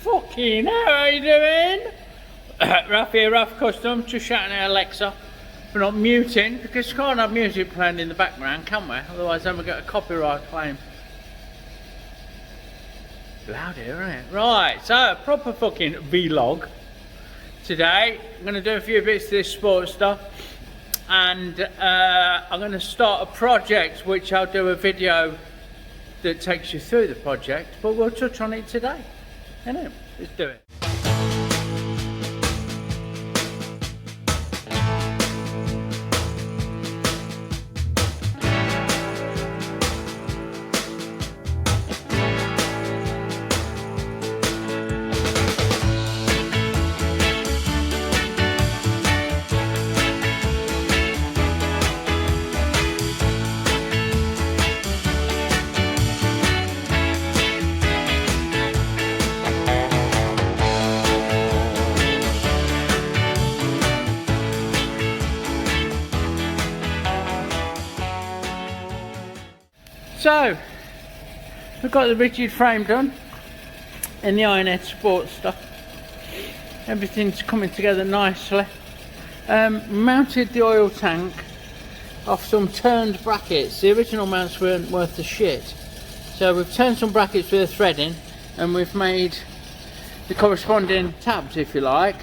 Fucking hell, how are you doing? Ralfy, Ralph Custom, just shouting at Alexa for not muting, because we can't have music playing in the background, can we? Otherwise then we get a copyright claim. Loud here, isn't it? Right, so a proper fucking vlog today. I'm going to do a few bits of this Sportster, and I'm going to start a project which I'll do a video that takes you through the project, but we'll touch on it today. Innit? Let's do it. So, we've got the rigid frame done in the Harley-Davidson Sportster. Everything's coming together nicely. Mounted the oil tank off some turned brackets. The original mounts weren't worth the shit. So we've turned some brackets with the threading, and we've made the corresponding tabs, if you like,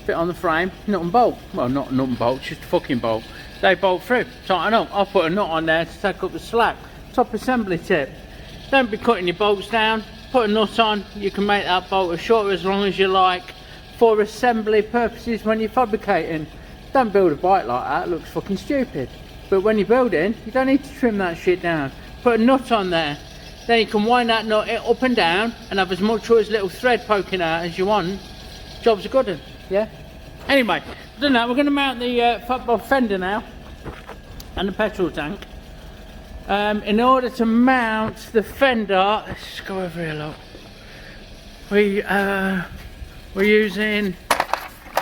fit on the frame, nut and bolt. Well, not nut and bolt, just a fucking bolt. They bolt through, tighten up. I'll put a nut on there to take up the slack. Top assembly tip: don't be cutting your bolts down, put a nut on. You can make that bolt as short or as long as you like for assembly purposes when you're fabricating. Don't build a bike like that, it looks fucking stupid. But when you're building, you don't need to trim that shit down. Put a nut on there, then you can wind that nut up and down and have as much or as little thread poking out as you want. Job's a good one, yeah? Anyway, done that. We're going to mount the fat bob fender now and the petrol tank. In order to mount the fender, let's go over here, look. We're using,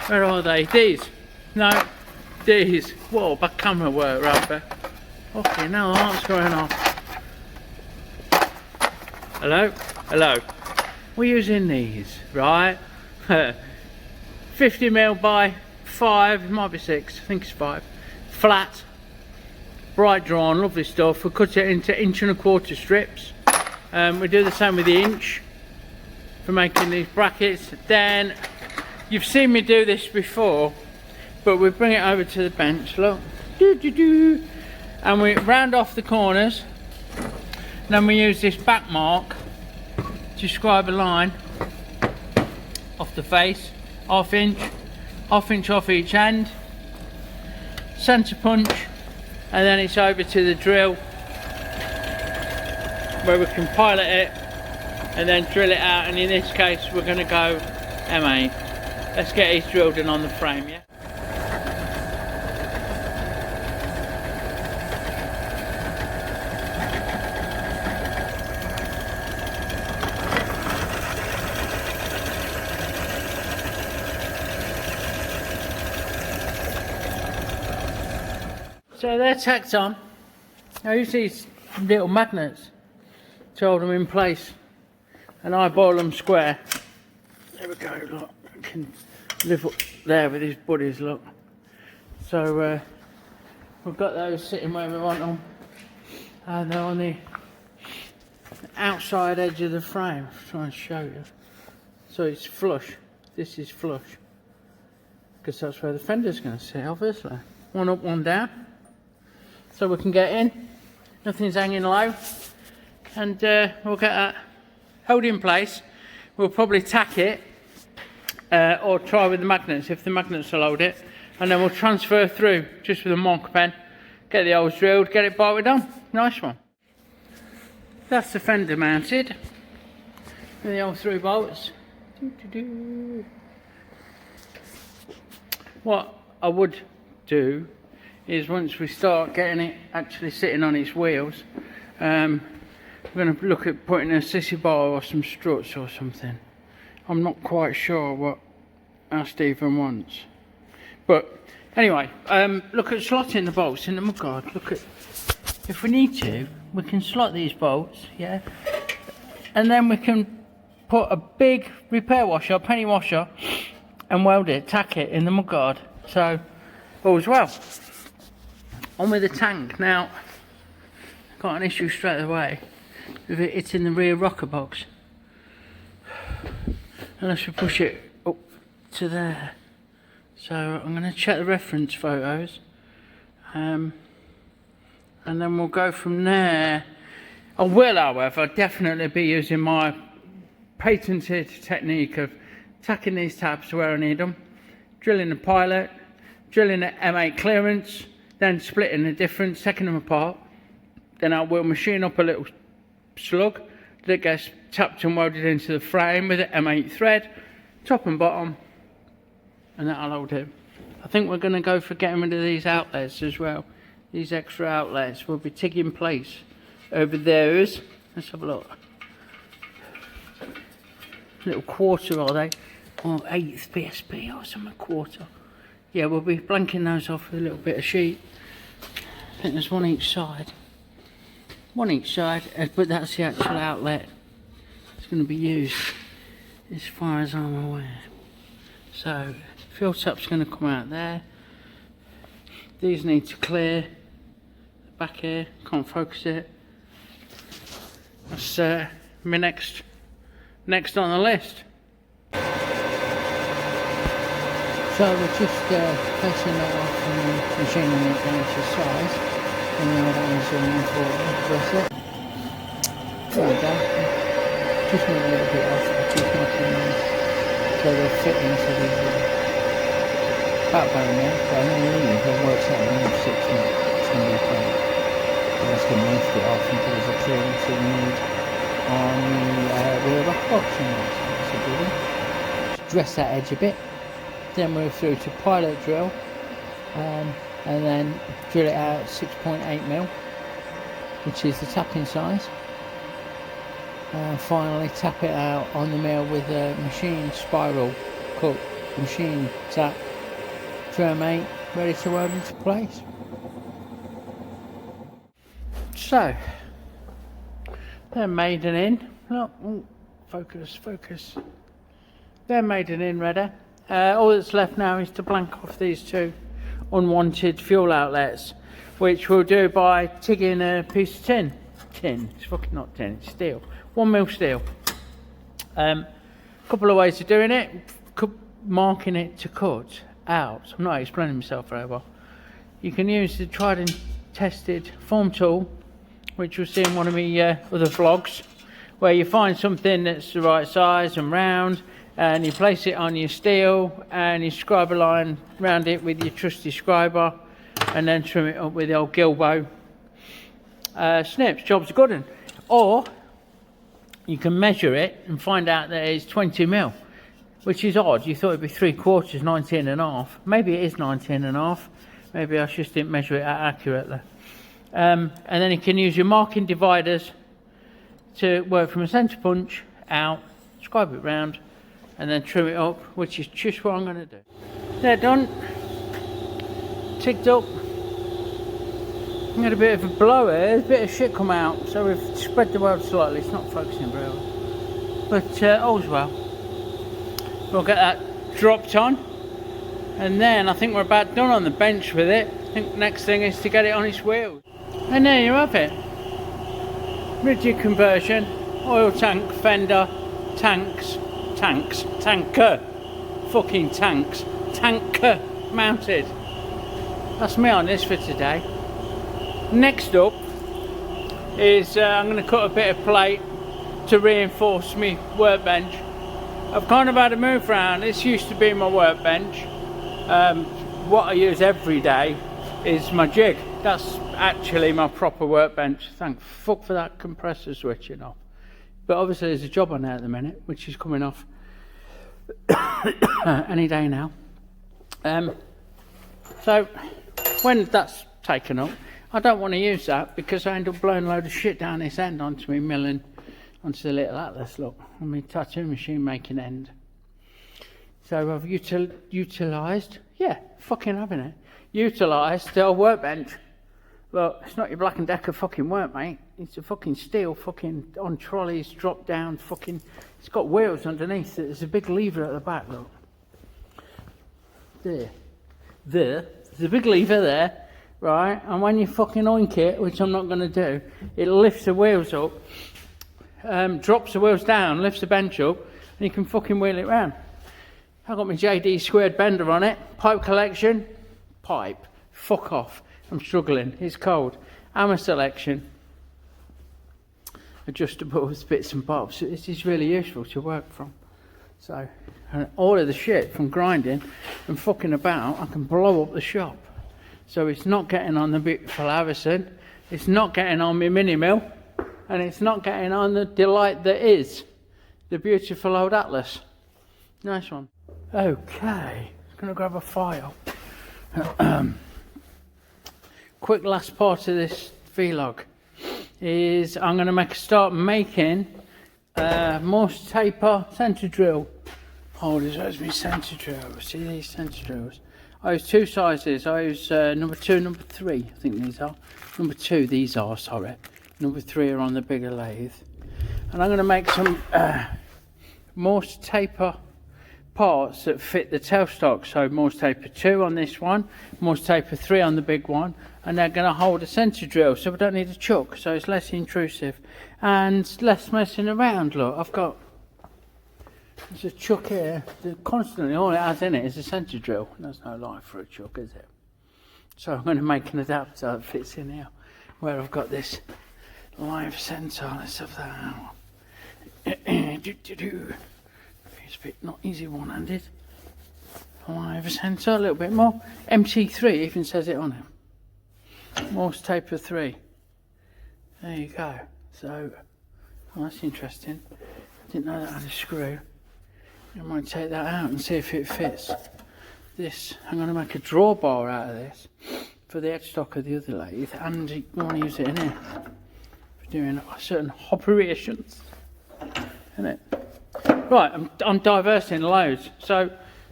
where are they? These. No, these. Whoa, back camera work right there. Okay, now the light's going off. Hello? Hello. We're using these, right? 50mm by 5, it might be 6, I think it's 5. Flat. Bright drawn, lovely stuff. We cut it into 1¼ inch strips. We do the same with the inch for making these brackets. Then you've seen me do this before, but we bring it over to the bench, look, and we round off the corners. Then we use this back mark to scribe a line off the face, ½ inch off each end, centre punch. And then it's over to the drill where we can pilot it and then drill it out, and in this case we're going to go M8. Let's get these drilled in on the frame, yeah? So they're tacked on. I use these little magnets to hold them in place, and I boil them square. There we go, look. I can live up there with his buddies, look. So we've got those sitting where we want them, and they're on the outside edge of the frame. I'll try and show you. So it's flush. This is flush, because that's where the fender's going to sit, obviously. One up, one down. So we can get in, nothing's hanging low, and we'll get that held in place. We'll probably tack it or try with the magnets if the magnets will hold it, and then we'll transfer through just with a marker pen, get the holes drilled, get it bolted on. Nice one. That's the fender mounted with the old 3 bolts. What I would do is, once we start getting it actually sitting on its wheels, we're going to look at putting a sissy bar or some struts or something. I'm not quite sure what our Stephen wants, but anyway, look at slotting the bolts in the mudguard. Look at, if we need to, we can slot these bolts, yeah, and then we can put a big repair washer, penny washer, and weld it, tack it in the mudguard. So all's well. On with the tank now. Got an issue straight away with it. It's in the rear rocker box. Unless we push it up to there. So I'm going to check the reference photos, and then we'll go from there. I will, however, definitely be using my patented technique of tacking these tabs to where I need them, drilling the pilot, drilling the M8 clearance, then splitting the difference, taking them apart. Then I will machine up a little slug that gets tapped and welded into the frame with an M8 thread, top and bottom, and that'll hold it. I think we're going to go for getting rid of these outlets as well. These extra outlets will be taking place over there. Let's have a look. Little quarter, are they? Or 8th PSP or something, quarter. Yeah, we'll be blanking those off with a little bit of sheet. I think there's one each side. One each side, but that's the actual outlet it's going to be used as far as I'm aware. So fuel tap's going to come out there. These need to clear. The back here, can't focus it. That's my next on the list. So we're just placing that off and machining it down to size. And now that is for press it. There we go. Just move a little bit off, just making them so they'll fit into the backbone there. So I'm going to leave and work out in 6 minutes. It's going to be fine. I'm just going to lift it off and put the clearance that we need on the rear rock box. That's a good one. Just dress that edge a bit. Then move through to pilot drill. And then drill it out 6.8mm, which is the tapping size, and finally tap it out on the mill with a machine spiral cut, machine tap, trim 8, ready to weld into place. So they're maiden in. Look, ooh, focus. They're maiden in ready. All that's left now is to blank off these two unwanted fuel outlets, which we'll do by tigging a piece of tin. It's fucking not tin, it's steel. 1mm steel. Couple of ways of doing it. Marking it to cut out. I'm not explaining myself very well. You can use the tried and tested form tool, which you'll see in one of my other vlogs, where you find something that's the right size and round, and you place it on your steel and you scribe a line round it with your trusty scriber, and then trim it up with the old Gilbo snips. Job's a good one. Or you can measure it and find out that it's 20mm, which is odd. You thought it'd be 3/4, 19.5. Maybe it is 19.5. Maybe I just didn't measure it accurately. And then you can use your marking dividers to work from a centre punch out, scribe it round, and then trim it up, which is just what I'm going to do. They're done. Ticked up. I had a bit of a blow here. There's a bit of shit come out, so we've spread the weld slightly. It's not focusing very well, but all's well. We'll get that dropped on, and then I think we're about done on the bench with it. I think the next thing is to get it on its wheels. And there you have it. Rigid conversion, oil tank, fender, tanker, fucking tanks, tanker mounted. That's me on this for today. Next up is I'm going to cut a bit of plate to reinforce my workbench. I've kind of had a move around. This used to be my workbench. What I use every day is my jig. That's actually my proper workbench. Thank fuck for that compressor switching off. But obviously there's a job on there at the minute, which is coming off any day now. So when that's taken up, I don't want to use that because I end up blowing a load of shit down this end onto me milling, onto the little Atlas, look, on my tattoo machine making end. So I've utilised, yeah, fucking having it, utilised the old workbench. Look, it's not your Black & Decker fucking work, mate. It's a fucking steel, fucking on trolleys, drop down, fucking. It's got wheels underneath. There's a big lever at the back. Look. There. There's a big lever there, right? And when you fucking oink it, which I'm not going to do, it lifts the wheels up, drops the wheels down, lifts the bench up, and you can fucking wheel it round. I've got my JD squared bender on it. Pipe collection. Pipe. Fuck off. I'm struggling. It's cold. Hammer selection. Adjustables, bits and bobs. This is really useful to work from. So, and all of the shit from grinding and fucking about, I can blow up the shop. So it's not getting on the beautiful Harrison, it's not getting on my mini mill, and it's not getting on the delight that is the beautiful old Atlas. Nice one. Okay, I'm gonna grab a file. Quick last part of this vlog is I'm going to start making Morse taper centre drill holders. There's my centre drill. See these centre drills? I use two sizes. I use number 2, number 3. I think these are. Number 2, these are, sorry. Number 3 are on the bigger lathe. And I'm going to make some Morse taper parts that fit the tailstock. So Morse taper 2 on this one, Morse taper 3 on the big one, and they're going to hold a centre drill, so we don't need a chuck, so it's less intrusive and less messing around. Look, I've got there's a chuck here that constantly all it has in it is a centre drill. There's no life for a chuck, is it? So I'm going to make an adapter that fits in here where I've got this live sensor. Let's have that out. It's a bit not easy one-handed. Live sensor, a little bit more. MT3 even says it on it. Morse taper 3. There you go. So, oh, that's interesting. I didn't know that had a screw. I might take that out and see if it fits. This, I'm going to make a drawbar out of this for the headstock of the other lathe, and you want to use it in here for doing certain operations. Isn't it? Right, I'm diversing loads. So,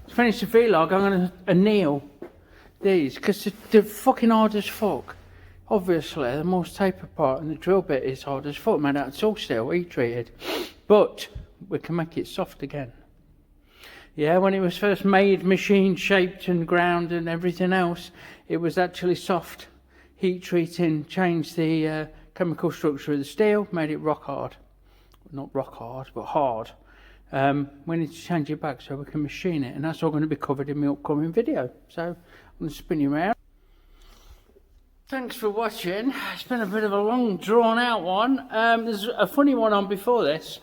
to finish the vlog, I'm going to anneal these because they're fucking hard as fuck. Obviously, the Morse taper part and the drill bit is hard as fuck, made out of tool steel, heat treated. But we can make it soft again. Yeah, when it was first made, machine shaped and ground and everything else, it was actually soft. Heat treating changed the chemical structure of the steel, made it rock hard. Not rock hard, but hard. We need to change it back so we can machine it, and that's all going to be covered in my upcoming video. So I'm going to spin you around. Thanks for watching. It's been a bit of a long drawn out one. There's a funny one on before this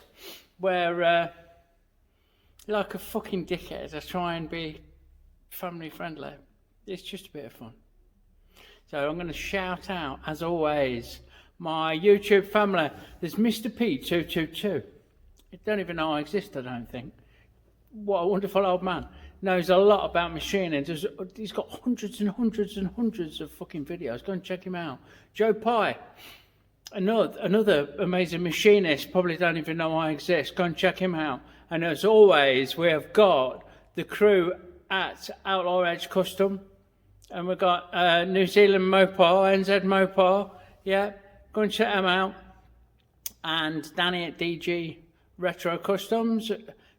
where like a fucking dickhead I try and be family friendly. It's just a bit of fun. So I'm going to shout out, as always, my YouTube family. There's Mr. P222. I don't even know I exist, I don't think. What a wonderful old man. Knows a lot about machining. He's got hundreds and hundreds and hundreds of fucking videos. Go and check him out. Joe Pye, another amazing machinist. Probably don't even know I exist. Go and check him out. And as always, we have got the crew at Outlaw Edge Custom. And we've got New Zealand Mopar, NZ Mopar. Yeah, go and check them out. And Danny at DG Retro Customs,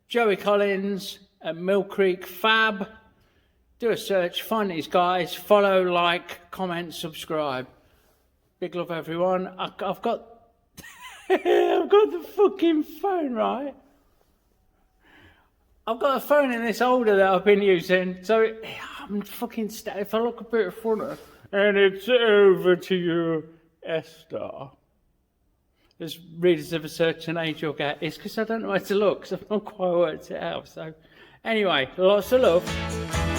Joey Collins at Mill Creek Fab. Do a search, find these guys, follow, like, comment, subscribe. Big love, everyone. I've got I've got the fucking phone, right? I've got a phone in this holder that I've been using, so I'm fucking if I look a bit funny, and it's over to you, Esther. As readers of a certain age you'll get, it's because I don't know where to look, because I've not quite worked it out. So, anyway, lots of love.